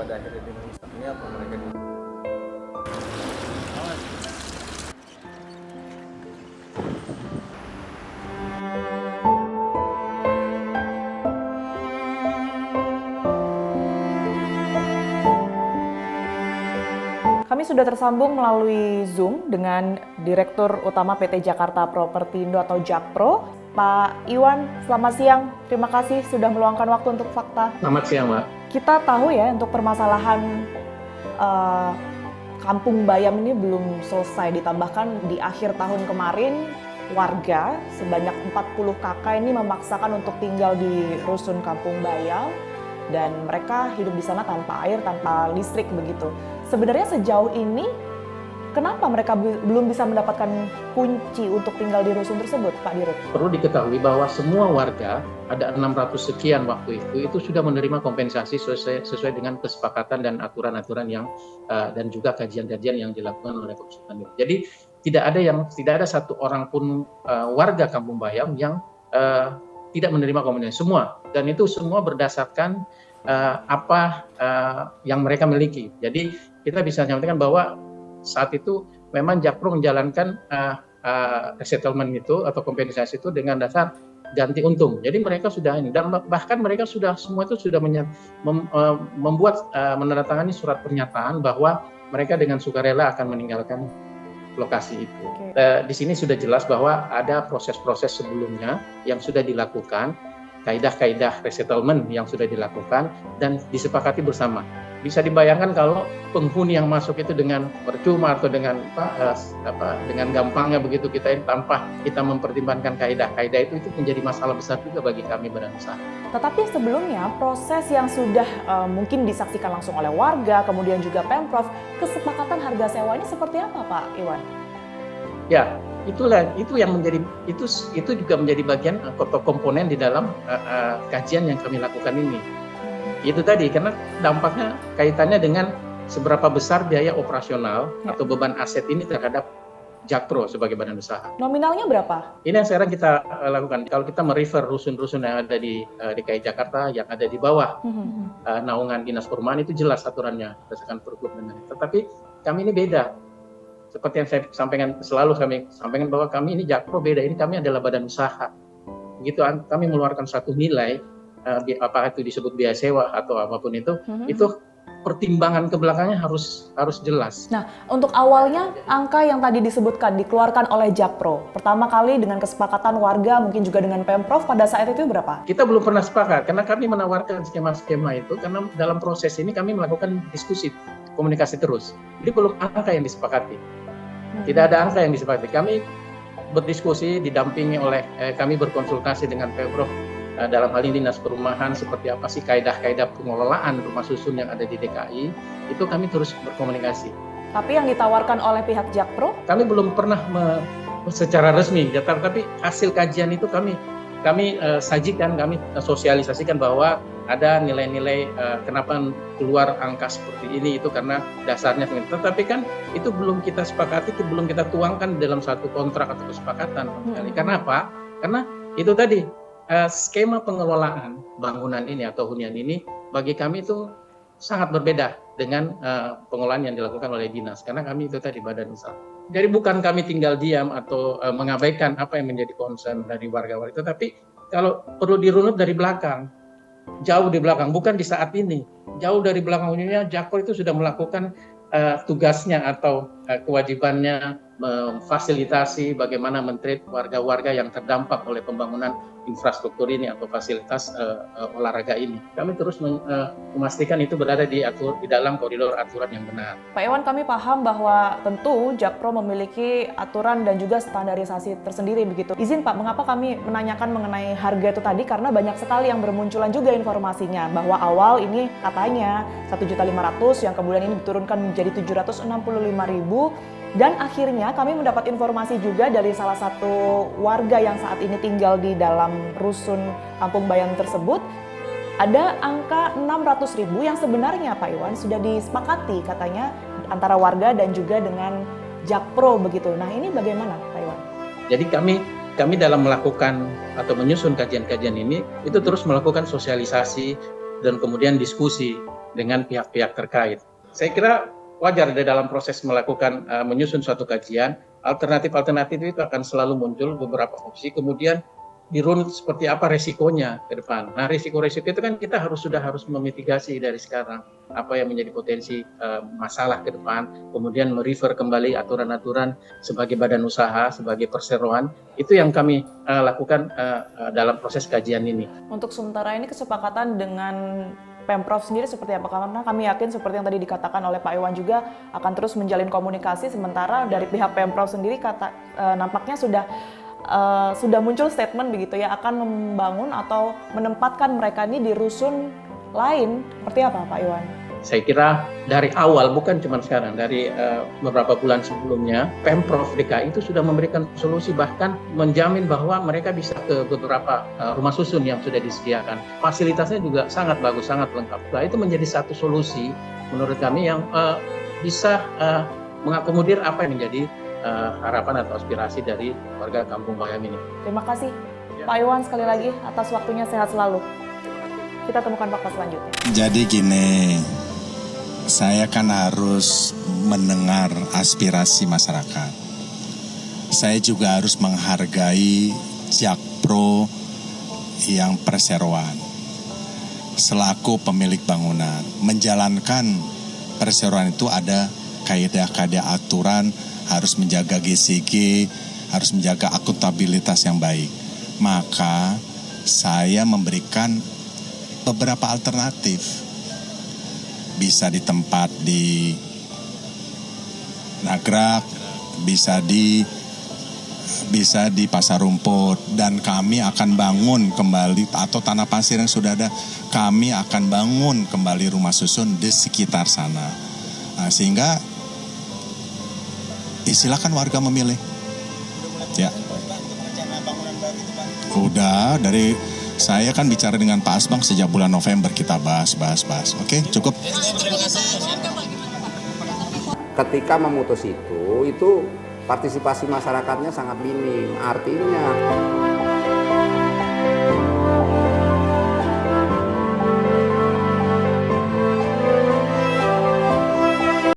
pada akhirnya di rusaknya apa mereka di... Kami sudah tersambung melalui Zoom dengan Direktur Utama PT Jakarta Propertindo atau Jakpro, Pak Iwan. Selamat siang, terima kasih sudah meluangkan waktu untuk Fakta. Selamat siang, Mbak. Kita tahu ya, untuk permasalahan Kampung Bayam ini belum selesai, ditambahkan di akhir tahun kemarin warga sebanyak 40 kakak ini memaksakan untuk tinggal di Rusun Kampung Bayam dan mereka hidup di sana tanpa air, tanpa listrik begitu. Sebenarnya sejauh ini kenapa mereka belum bisa mendapatkan kunci untuk tinggal di rusun tersebut, Pak Dirut? Perlu diketahui bahwa semua warga, ada 600 sekian waktu itu sudah menerima kompensasi sesuai dengan kesepakatan dan aturan-aturan yang dan juga kajian-kajian yang dilakukan oleh Konsultan. Jadi tidak ada satu orang pun warga Kampung Bayam yang tidak menerima kompensasi, semua, dan itu semua berdasarkan apa yang mereka miliki. Jadi kita bisa nyampaikan bahwa saat itu memang Jakpro menjalankan resettlement itu atau kompensasi itu dengan dasar ganti untung. Jadi mereka sudah ini, dan bahkan mereka sudah semua itu sudah membuat menandatangani surat pernyataan bahwa mereka dengan sukarela akan meninggalkan lokasi itu. Di sini sudah jelas bahwa ada proses-proses sebelumnya yang sudah dilakukan, kaidah-kaidah resettlement yang sudah dilakukan dan disepakati bersama. Bisa dibayangkan kalau penghuni yang masuk itu dengan percuma atau dengan dengan gampangnya begitu kita tanpa kita mempertimbangkan kaidah-kaidah itu menjadi masalah besar juga bagi kami badan usaha. Tetapi sebelumnya proses yang sudah mungkin disaksikan langsung oleh warga, kemudian juga Pemprov, kesepakatan harga sewa ini seperti apa, Pak Iwan? Ya, itu yang menjadi itu juga menjadi bagian atau komponen di dalam kajian yang kami lakukan ini. Itu tadi, karena dampaknya kaitannya dengan seberapa besar biaya operasional atau beban aset ini terhadap Jakpro sebagai badan usaha. Nominalnya berapa? Ini yang sekarang kita lakukan. Kalau kita merefer rusun-rusun yang ada di DKI Jakarta yang ada di bawah naungan Dinas Perumahan, itu jelas aturannya berdasarkan Pergub. Tetapi kami ini beda. Seperti yang saya sampaikan, selalu kami sampaikan bahwa kami ini Jakpro beda. Ini kami adalah badan usaha. Begitu kami mengeluarkan satu nilai, apakah itu disebut biaya sewa atau apapun itu pertimbangan ke belakangnya harus jelas. Nah, untuk awalnya angka yang tadi disebutkan dikeluarkan oleh Jakpro pertama kali dengan kesepakatan warga, mungkin juga dengan Pemprov pada saat itu berapa? Kita belum pernah sepakat karena kami menawarkan skema-skema itu karena dalam proses ini kami melakukan diskusi, komunikasi terus. Jadi belum angka yang disepakati. Tidak ada angka yang disepakati. Kami berdiskusi, didampingi oleh kami berkonsultasi dengan Pemprov. Dalam hal ini Dinas Perumahan, seperti apa sih kaidah-kaidah pengelolaan rumah susun yang ada di DKI, itu kami terus berkomunikasi. Tapi yang ditawarkan oleh pihak Jakpro? Kami belum pernah secara resmi, tapi hasil kajian itu kami sajikan, kami sosialisasikan bahwa ada nilai-nilai kenapa keluar angka seperti ini, itu karena dasarnya. Tetapi kan itu belum kita sepakati, itu belum kita tuangkan dalam satu kontrak atau kesepakatan. Karena apa? Karena itu tadi, skema pengelolaan bangunan ini atau hunian ini bagi kami itu sangat berbeda dengan pengelolaan yang dilakukan oleh dinas, karena kami itu tadi badan usaha. Jadi bukan kami tinggal diam atau mengabaikan apa yang menjadi concern dari warga-warga, tetapi kalau perlu dirunut dari belakang, jauh di belakang, bukan di saat ini, jauh dari belakang unitnya, Jakpro itu sudah melakukan tugasnya atau kewajibannya memfasilitasi bagaimana mentreat warga-warga yang terdampak oleh pembangunan infrastruktur ini atau fasilitas olahraga ini. Kami terus memastikan itu berada di dalam koridor aturan yang benar. Pak Iwan, kami paham bahwa tentu Jakpro memiliki aturan dan juga standarisasi tersendiri begitu. Izin Pak, mengapa kami menanyakan mengenai harga itu tadi? Karena banyak sekali yang bermunculan juga informasinya bahwa awal ini katanya 1.500.000 yang kemudian ini diturunkan menjadi 765.000. Dan akhirnya kami mendapat informasi juga dari salah satu warga yang saat ini tinggal di dalam rusun Kampung Bayam tersebut, ada angka 600.000 yang sebenarnya Pak Iwan sudah disepakati katanya antara warga dan juga dengan Jakpro begitu. Nah, ini bagaimana Pak Iwan? Jadi kami dalam melakukan atau menyusun kajian-kajian ini itu terus melakukan sosialisasi dan kemudian diskusi dengan pihak-pihak terkait. Saya kira wajar di dalam proses melakukan menyusun suatu kajian, alternatif-alternatif itu akan selalu muncul beberapa opsi, kemudian dirunut seperti apa resikonya ke depan. Nah, risiko-risiko itu kan kita sudah harus memitigasi dari sekarang apa yang menjadi potensi masalah ke depan, kemudian merefer kembali aturan-aturan sebagai badan usaha, sebagai perseroan, itu yang kami lakukan dalam proses kajian ini. Untuk sementara ini kesepakatan dengan Pemprov sendiri seperti apa? Karena kami yakin seperti yang tadi dikatakan oleh Pak Iwan juga akan terus menjalin komunikasi, sementara dari pihak Pemprov sendiri nampaknya sudah muncul statement begitu ya, akan membangun atau menempatkan mereka ini di rusun lain. Seperti apa Pak Iwan? Saya kira dari awal, bukan cuma sekarang, dari beberapa bulan sebelumnya, Pemprov DKI itu sudah memberikan solusi, bahkan menjamin bahwa mereka bisa ke beberapa rumah susun yang sudah disediakan. Fasilitasnya juga sangat bagus, sangat lengkap. Nah, itu menjadi satu solusi menurut kami yang bisa mengakomodir apa yang menjadi harapan atau aspirasi dari warga Kampung Bayam ini. Terima kasih Pak Iwan sekali lagi atas waktunya, sehat selalu. Kita temukan fakta selanjutnya. Jadi gini, saya kan harus mendengar aspirasi masyarakat. Saya juga harus menghargai Jakpro yang perseroan. Selaku pemilik bangunan, menjalankan perseroan itu ada kaidah-kaidah aturan, harus menjaga GCG, harus menjaga akuntabilitas yang baik. Maka saya memberikan beberapa alternatif, bisa di tempat di Nagrak, bisa di Pasar Rumput, dan kami akan bangun kembali, atau tanah pasir yang sudah ada, kami akan bangun kembali rumah susun di sekitar sana. Nah, sehingga silakan warga memilih. Ya. Udah dari saya kan bicara dengan Pak Asbang sejak bulan November, kita bahas. Oke, cukup. Ketika memutus itu partisipasi masyarakatnya sangat minim. Artinya